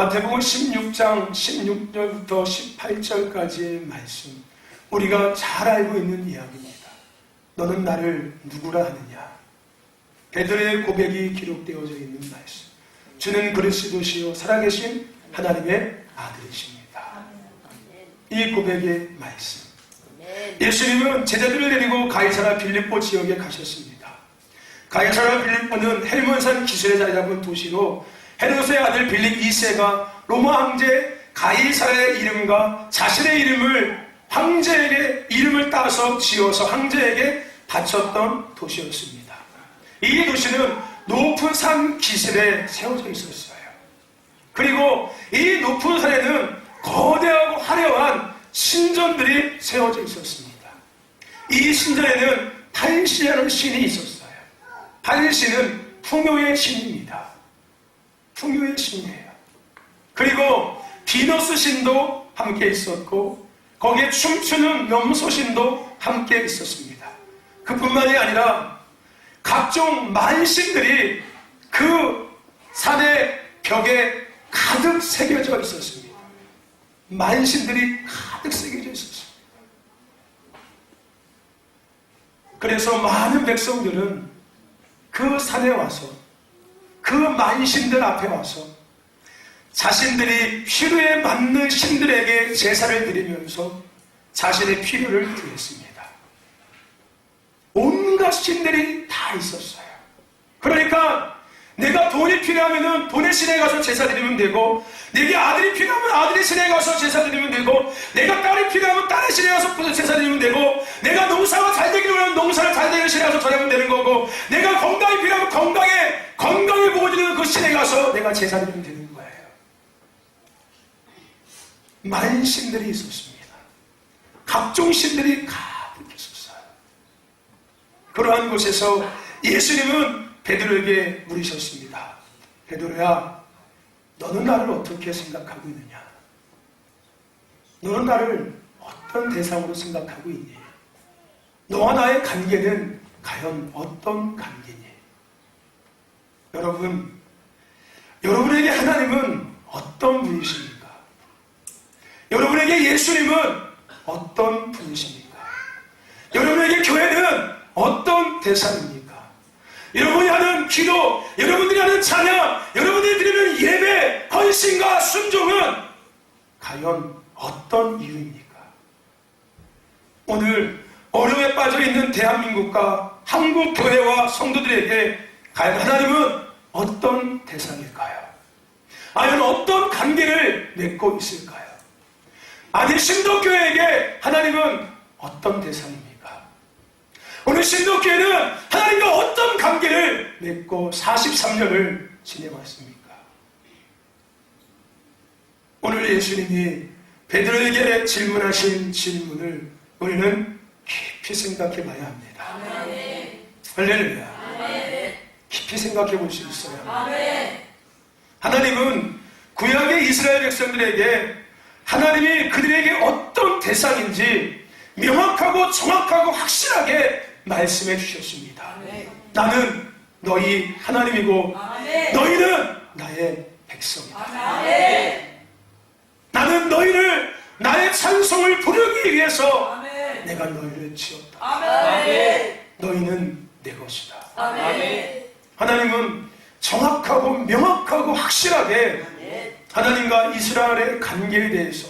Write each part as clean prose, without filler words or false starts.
마태복음 16장 16절부터 18절까지의 말씀, 우리가 잘 알고 있는 이야기입니다. 너는 나를 누구라 하느냐? 베드로의 고백이 기록되어져 있는 말씀. 주는 그리스도시요 살아계신 하나님의 아들이십니다. 이 고백의 말씀. 예수님은 제자들을 데리고 가이사라 빌립보 지역에 가셨습니다. 가이사라 빌립보는 헬몬산 기술에 자리 잡은 도시로 헤롯의 아들 빌립 2세가 로마 황제 가이사라의 이름과 자신의 이름을 황제에게 이름을 따서 지어서 황제에게 바쳤던 도시였습니다. 이 도시는 높은 산 기슭에 세워져 있었어요. 그리고 이 높은 산에는 거대하고 화려한 신전들이 세워져 있었습니다. 이 신전에는 판시라는 신이 있었어요. 판시는 풍요의 신입니다. 풍요의 신이에요. 그리고 비너스 신도 함께 있었고 거기에 춤추는 염소 신도 함께 있었습니다. 그뿐만이 아니라 각종 만신들이 그 산의 벽에 가득 새겨져 있었습니다. 만신들이 가득 새겨져 있었습니다. 그래서 많은 백성들은 그 산에 와서 그 만신들 앞에 와서 자신들이 필요에 맞는 신들에게 제사를 드리면서 자신의 필요를 드렸습니다. 온갖 신들이 다 있었어요. 그러니까 내가 돈이 필요하면 돈의 신에 가서 제사 드리면 되고, 내게 아들이 필요하면 아들의 신에 가서 제사 드리면 되고, 내가 딸이 필요하면 딸의 신에 가서 제사 드리면 되고, 내가 농사가 잘 되기를 원하면 농사를 잘 되는 신에 가서 드리면 되는 거고, 내가 건강이 필요하면 건강을 보고 드리는 그 신에 가서 내가 제사 드리면 되는 거예요. 많은 신들이 있었습니다. 각종 신들이 가득 있었어요. 그러한 곳에서 예수님은 베드로에게 물으셨습니다. 베드로야, 너는 나를 어떻게 생각하고 있느냐? 너는 나를 어떤 대상으로 생각하고 있니? 너와 나의 관계는 과연 어떤 관계니? 여러분에게 하나님은 어떤 분이십니까? 여러분에게 예수님은 어떤 분이십니까? 여러분에게 교회는 어떤 대상입니까? 여러분이 하는 기도, 여러분들이 하는 찬양, 여러분들이 드리는 예배, 헌신과 순종은 과연 어떤 이유입니까? 오늘 어려움에 빠져있는 대한민국과 한국 교회와 성도들에게 과연 하나님은 어떤 대상일까요? 과연 어떤 관계를 맺고 있을까요? 아니, 신도교회에게 하나님은 어떤 대상입니까? 오늘 신도교회는 하나님과 어떤 관계를 맺고 43년을 지내왔습니까? 오늘 예수님이 베드로에게 질문하신 질문을 우리는 깊이 생각해 봐야 합니다. 아멘. 할렐루야. 아멘. 깊이 생각해 볼 수 있어요. 아멘. 하나님은 구약의 이스라엘 백성들에게 하나님이 그들에게 어떤 대상인지 명확하고 정확하고 확실하게 말씀해 주셨습니다. 아멘. 나는 너희 하나님이고 아멘. 너희는 나의 백성이다. 아멘. 나는 너희를 나의 찬송을 부르기 위해서 아멘. 내가 너희를 지었다. 아멘. 너희는 내 것이다. 아멘. 하나님은 정확하고 명확하고 확실하게 아멘. 하나님과 이스라엘의 관계에 대해서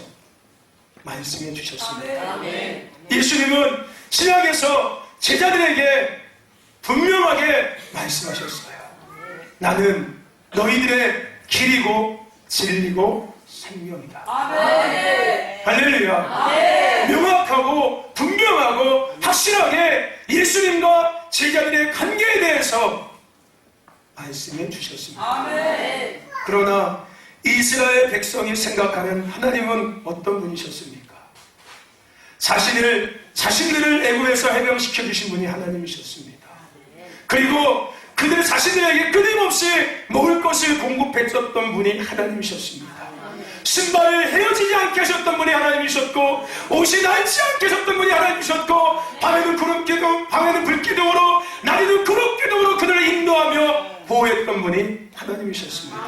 말씀해 주셨습니다. 아멘. 예수님은 신약에서 제자들에게 분명하게 말씀하셨어요. 나는 너희들의 길이고 진리고 생명이다. 아멘. 할렐루야. 아멘. 명확하고 분명하고 확실하게 예수님과 제자들의 관계에 대해서 말씀해 주셨습니다. 아멘. 그러나 이스라엘 백성이 생각하는 하나님은 어떤 분이셨습니까? 자신들을 애굽에서 해방시켜 주신 분이 하나님이셨습니다. 그리고 그들 자신들에게 끊임없이 먹을 것을 공급했었던 분이 하나님이셨습니다. 신발을 헤어지지 않게 하셨던 분이 하나님이셨고, 옷이 닳지 않게 하셨던 분이 하나님이셨고, 밤에는 구름 기둥, 밤에는 불 기둥으로, 낮에는 구름 기둥으로 그들을 인도하며 보호했던 분이 하나님이셨습니다.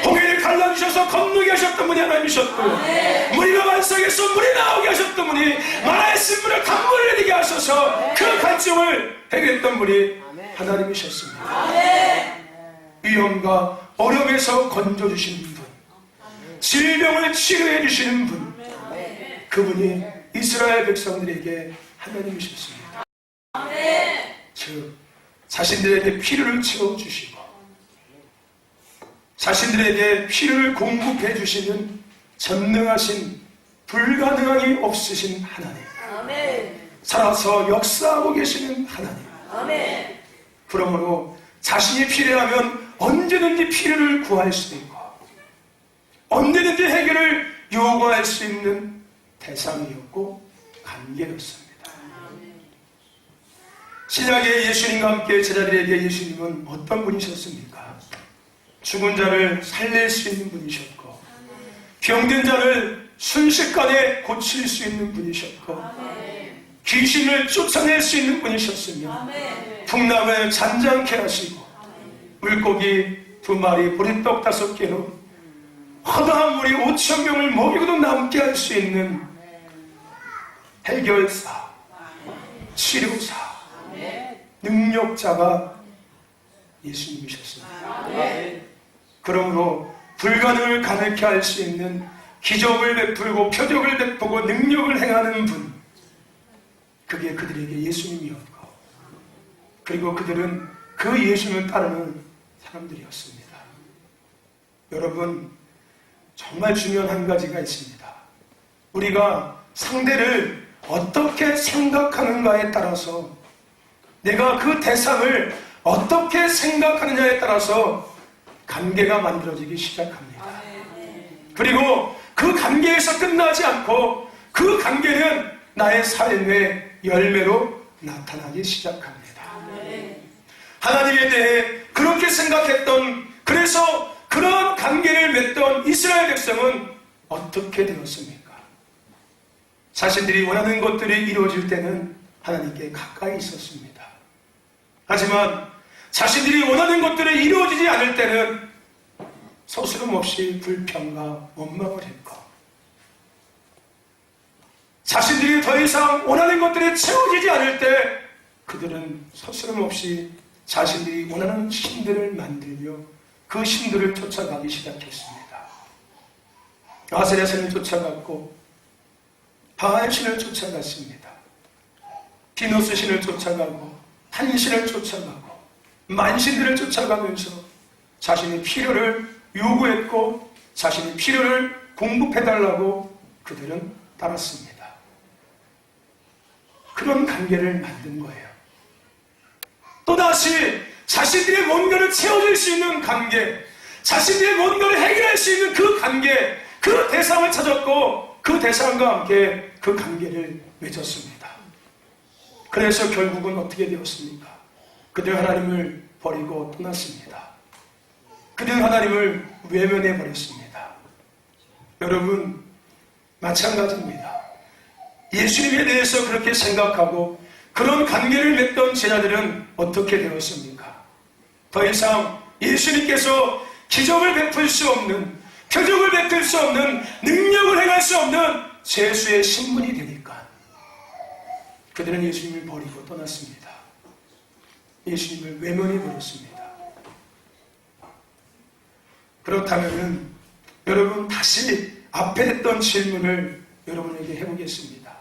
홍해를 갈라주셔서 건너게 하셨던 분이 하나님이셨고요. 무리가 반석에서 물이 나오게 하셨던 분이 마라의 쓴물을 강물을 내리게 하셔서 그 갈증을 해결했던 분이 하나님이셨습니다. 위험과 어려움에서 건져주시는 분, 질병을 치료해 주시는 분, 그분이 이스라엘 백성들에게 하나님이셨습니다. 즉 자신들에게 필요를 채워주시고 자신들에게 필요를 공급해 주시는 전능하신 불가능함이 없으신 하나님, 살아서 역사하고 계시는 하나님, 그러므로 자신이 필요하면 언제든지 필요를 구할 수 있고 언제든지 해결을 요구할 수 있는 대상이었고 관계였습니다. 신약의 예수님과 함께 제자들에게 예수님은 어떤 분이셨습니까? 죽은 자를 살릴 수 있는 분이셨고 병든 자를 순식간에 고칠 수 있는 분이셨고 귀신을 쫓아낼 수 있는 분이셨으며 풍랑을 잔잔케 하시고 물고기 2마리 보리떡 5개로 허다한 물이 5,000명을 먹이고도 남게 할 수 있는 해결사, 치료사, 능력자가 예수님이셨습니다. 그러므로 불가능을 가능케 할 수 있는 기적을 베풀고 표적을 베푸고 능력을 행하는 분, 그게 그들에게 예수님이었고 그리고 그들은 그 예수님을 따르는 사람들이었습니다. 여러분, 정말 중요한 한 가지가 있습니다. 우리가 상대를 어떻게 생각하는가에 따라서, 내가 그 대상을 어떻게 생각하느냐에 따라서 관계가 만들어지기 시작합니다. 그리고 그 관계에서 끝나지 않고 그 관계는 나의 삶의 열매로 나타나기 시작합니다. 하나님에 대해 그렇게 생각했던, 그래서 그런 관계를 맺던 이스라엘 백성은 어떻게 되었습니까? 자신들이 원하는 것들이 이루어질 때는 하나님께 가까이 있었습니다. 하지만 자신들이 원하는 것들이 이루어지지 않을 때는 서스럼 없이 불평과 원망을 했고, 자신들이 더 이상 원하는 것들이 채워지지 않을 때 그들은 서스럼 없이 자신들이 원하는 신들을 만들며 그 신들을 쫓아가기 시작했습니다. 아세라 신을 쫓아갔고 바알 신을 쫓아갔습니다. 디노스 신을 쫓아가고 한신을 쫓아가고 만신들을 쫓아가면서 자신의 필요를 요구했고 자신의 필요를 공급해달라고 그들은 따랐습니다. 그런 관계를 만든 거예요. 또다시 자신들의 뭔가를 채워줄 수 있는 관계, 자신들의 뭔가를 해결할 수 있는 그 관계, 그 대상을 찾았고 그 대상과 함께 그 관계를 맺었습니다. 그래서 결국은 어떻게 되었습니까? 그들 하나님을 버리고 떠났습니다. 그들 하나님을 외면해 버렸습니다. 여러분, 마찬가지입니다. 예수님에 대해서 그렇게 생각하고 그런 관계를 맺던 제자들은 어떻게 되었습니까? 더 이상 예수님께서 기적을 베풀 수 없는, 표적을 베풀 수 없는, 능력을 행할 수 없는 죄수의 신분이 되니까 그들은 예수님을 버리고 떠났습니다. 예수님을 외면해 버렸습니다. 그렇다면 여러분, 다시 앞에 했던 질문을 여러분에게 해보겠습니다.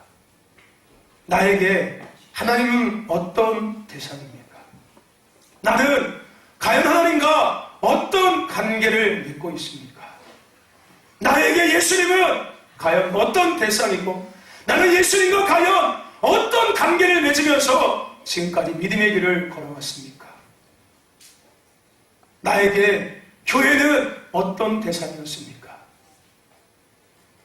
나에게 하나님은 어떤 대상입니까? 나는 과연 하나님과 어떤 관계를 맺고 있습니까? 나에게 예수님은 과연 어떤 대상이고 나는 예수님과 과연 어떤 관계를 맺으면서 지금까지 믿음의 길을 걸어왔습니까? 나에게 교회는 어떤 대상이었습니까?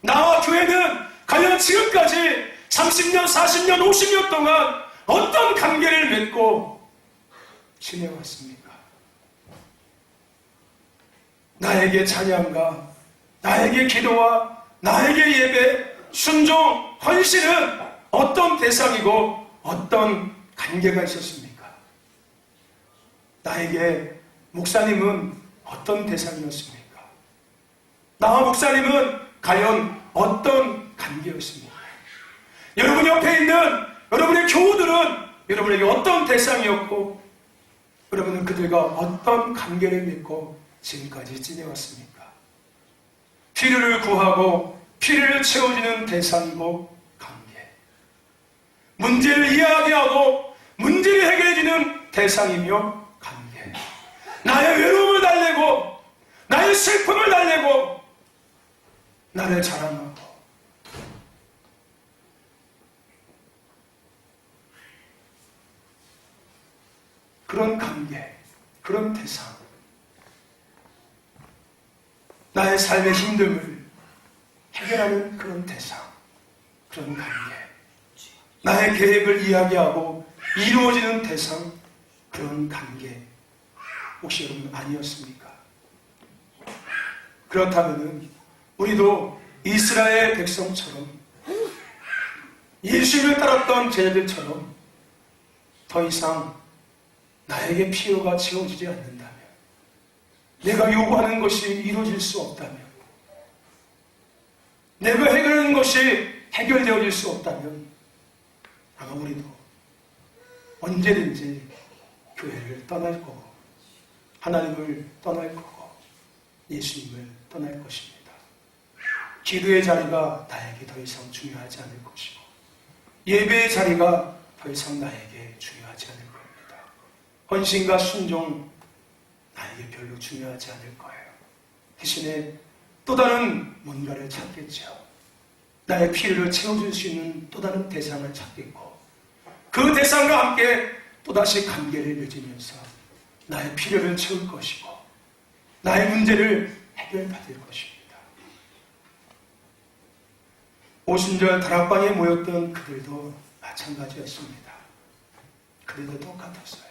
나와 교회는 과연 지금까지 30년, 40년, 50년 동안 어떤 관계를 맺고 지내왔습니까? 나에게 찬양과 나에게 기도와 나에게 예배, 순종, 헌신은 어떤 대상이고 어떤 관계가 있었습니까? 나에게 목사님은 어떤 대상이었습니까? 나와 목사님은 과연 어떤 관계였습니까? 여러분 옆에 있는 여러분의 교우들은 여러분에게 어떤 대상이었고, 여러분은 그들과 어떤 관계를 맺고 지금까지 지내왔습니까? 필요를 구하고 필요를 채워주는 대상이고 관계, 문제를 이야기하고 문제를 해결해주는 대상이며 관계, 나의 외로움을 달래고 나의 슬픔을 달래고 나를 자랑하고 그런 관계, 그런 대상, 나의 삶의 힘듦을 해결하는 그런 대상, 그런 관계, 나의 계획을 이야기하고 이루어지는 대상, 그런 관계, 혹시 여러분 아니었습니까? 그렇다면 우리도 이스라엘 백성처럼, 예수를 따랐던 제자들처럼 더 이상 나에게 필요가 채워지지 않는다면, 내가 요구하는 것이 이루어질 수 없다면, 내가 해결하는 것이 해결되어질 수 없다면, 아마 우리도 언제든지 교회를 떠날 거고 하나님을 떠날 거고 예수님을 떠날 것입니다. 기도의 자리가 나에게 더 이상 중요하지 않을 것이고 예배의 자리가 더 이상 나에게 중요하지 않을 겁니다. 헌신과 순종 나에게 별로 중요하지 않을 거예요. 대신에 또 다른 뭔가를 찾겠죠. 나의 필요를 채워줄 수 있는 또 다른 대상을 찾겠고, 그 대상과 함께 또다시 관계를 맺으면서 나의 필요를 채울 것이고 나의 문제를 해결받을 것입니다. 오순절 다락방에 모였던 그들도 마찬가지였습니다. 그들도 똑같았어요.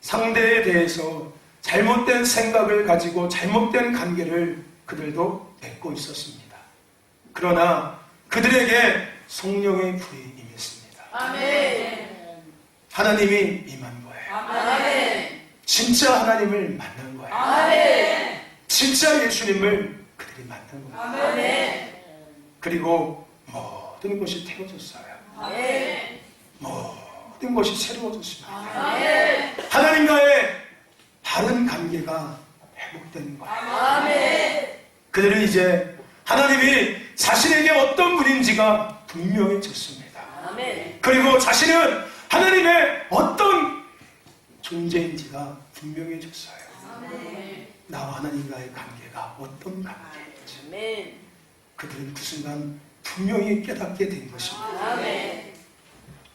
상대에 대해서 잘못된 생각을 가지고 잘못된 관계를 그들도 맺고 있었습니다. 그러나 그들에게 성령의 불이 임했습니다. 아멘. 하나님이 임한 거예요. 아멘. 진짜 하나님을 만난 거예요. 아멘. 진짜 예수님을 그들이 만난 거예요. 아멘. 그리고 모든 것이 태워졌어요. 아멘. 모든 것이 새로워졌습니다. 아멘. 하나님과의 바른 관계가 회복된 거예요. 아멘. 그들은 이제 하나님이 자신에게 어떤 분인지가 분명해졌습니다. 아멘. 그리고 자신은 하나님의 어떤 존재인지가 분명해졌어요. 아멘. 나와 하나님과의 관계가 어떤 관계인지 아멘. 그들은 그 순간 분명히 깨닫게 된 것입니다. 아멘.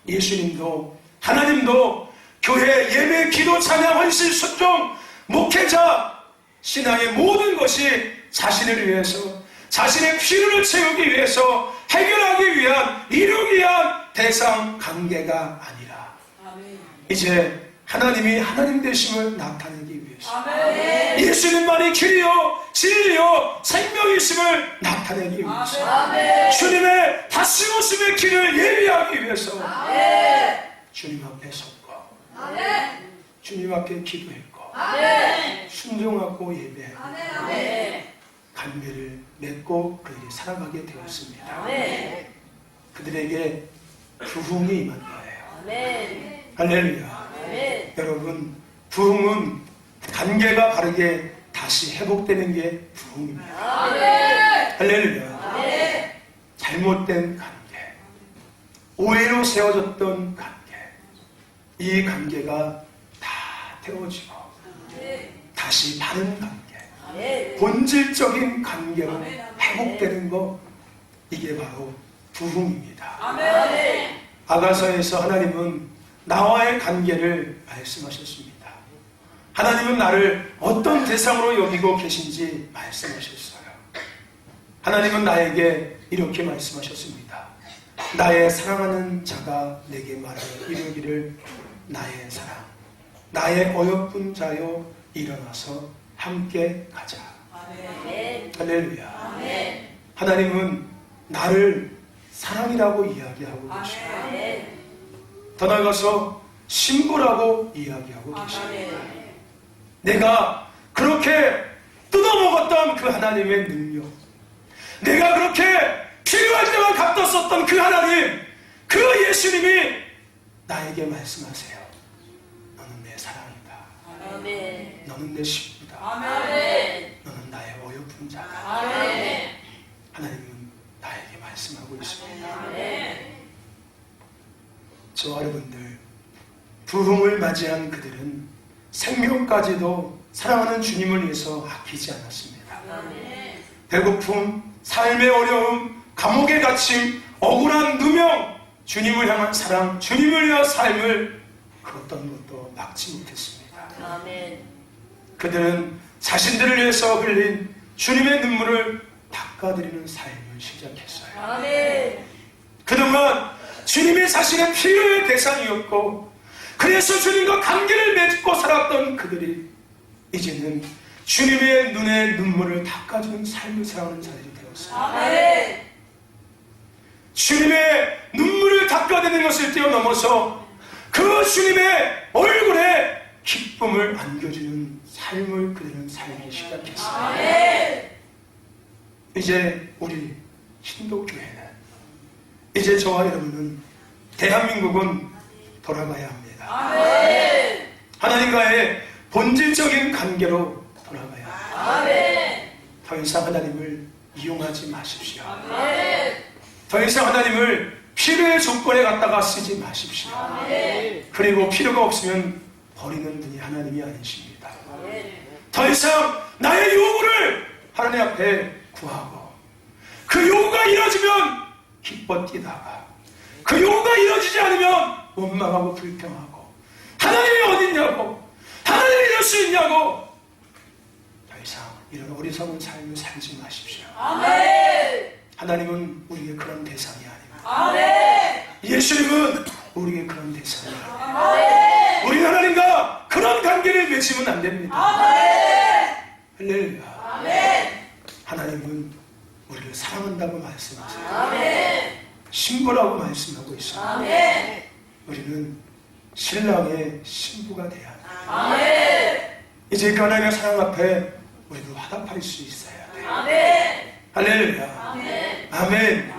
예수님도 하나님도 교회, 예배, 기도, 찬양, 헌신, 순종, 목회자, 신앙의 모든 것이 자신을 위해서, 자신의 필요를 채우기 위해서, 해결하기 위한, 이루기 위한 대상 관계가 아니라 아멘. 이제 하나님이 하나님 되심을 나타내기 위해서, 아멘. 예수님만이 길이요 진리요 생명이심을 나타내기 위해서, 아멘. 주님의 다스리심의 길을 예비하기 위해서 아멘. 주님 앞에 섰고 아멘. 주님 앞에 기도했고 아멘. 순종하고 예배하고 아멘. 관계를 맺고 그들이 살아가게 되었습니다. 아멘. 그들에게 부흥이 임한 거예요. 아멘. 할렐루야. 아멘. 여러분, 부흥은 관계가 바르게 다시 회복되는 게 부흥입니다. 아멘. 할렐루야. 아멘. 잘못된 관계, 오해로 세워졌던 관계, 이 관계가 다 태워지고 다시 바른 관계, 아멘. 본질적인 관계로 회복되는 것, 이게 바로 부흥입니다. 아멘. 아가서에서 하나님은 나와의 관계를 말씀하셨습니다. 하나님은 나를 어떤 대상으로 여기고 계신지 말씀하셨어요. 하나님은 나에게 이렇게 말씀하셨습니다. 나의 사랑하는 자가 내게 말하여 이르기를 나의 사랑, 나의 어여쁜 자여 일어나서 함께 가자. 아멘. 할렐루야. 아멘. 하나님은 나를 사랑이라고 이야기하고 계십니다. 아멘. 더 나아가서 신부라고 이야기하고 계십니다. 아멘. 내가 그렇게 뜯어먹었던 그 하나님의 능력, 내가 그렇게 필요할 때만 갖다 썼던 그 하나님, 그 예수님이 나에게 말씀하세요. 너는 내 사랑이다. 아멘. 너는 내 신부다. 아멘. 너는 나의 어여쁜 자다. 아멘. 하나님은 나에게 말씀하고 있습니다. 아멘. 저와 여러분들, 부흥을 맞이한 그들은 생명까지도 사랑하는 주님을 위해서 아끼지 않았습니다. 아멘. 배고픔, 삶의 어려움, 감옥에 갇힘, 억울한 누명, 주님을 향한 사랑, 주님을 위한 삶을 그 어떤 것도 막지 못했습니다. 아멘. 그들은 자신들을 위해서 흘린 주님의 눈물을 닦아드리는 삶을 시작했어요. 아멘. 그동안 주님이 자신의 필요의 대상이었고, 그래서 주님과 관계를 맺고 살았던 그들이 이제는 주님의 눈에 눈물을 닦아주는 삶을 살아가는 자들이 되었어요. 아멘. 주님의 눈물을 닦아내는 것을 뛰어넘어서 그 주님의 얼굴에 기쁨을 안겨주는 삶을 그들은 살기 시작했어요. 아멘. 이제 우리 신도교회는, 이제 저와 여러분은, 대한민국은 돌아가야 합니다. 아멘. 하나님과의 본질적인 관계로 돌아가야 합니다. 아멘. 더 이상 하나님을 이용하지 마십시오. 아멘. 더 이상 하나님을 필요의 조건에 갖다가 쓰지 마십시오. 아멘. 그리고 필요가 없으면 버리는 분이 하나님이 아니십니다. 아멘. 더 이상 나의 요구를 하나님 앞에 구하고, 그 요구가 이루어지면 기뻐 뛰다가, 그 요구가 이루어지지 않으면 원망하고 불평하고, 하나님이 어딨냐고, 하나님이 이럴 수 있냐고, 더 이상 이런 어리석은 삶을 살지 마십시오. 아멘. 하나님은 우리에게 그런 대상이 아닙니다. 아멘. 예수님은 우리에게 그런 대상이 아닙니다. 아멘. 우리 하나님과 그런 관계를 맺으면 안 됩니다. 아멘. 할렐루야. 아멘. 하나님은 우리를 사랑한다고 말씀하세요. 아멘. 신부라고 말씀하고 있습니다. 아멘. 우리는 신랑의 신부가 돼야 합니다. 아멘. 이제 그 하나님의 사랑 앞에 우리도 화답할 수 있어야 돼요. 아멘. 할렐루야. 아멘. 아멘.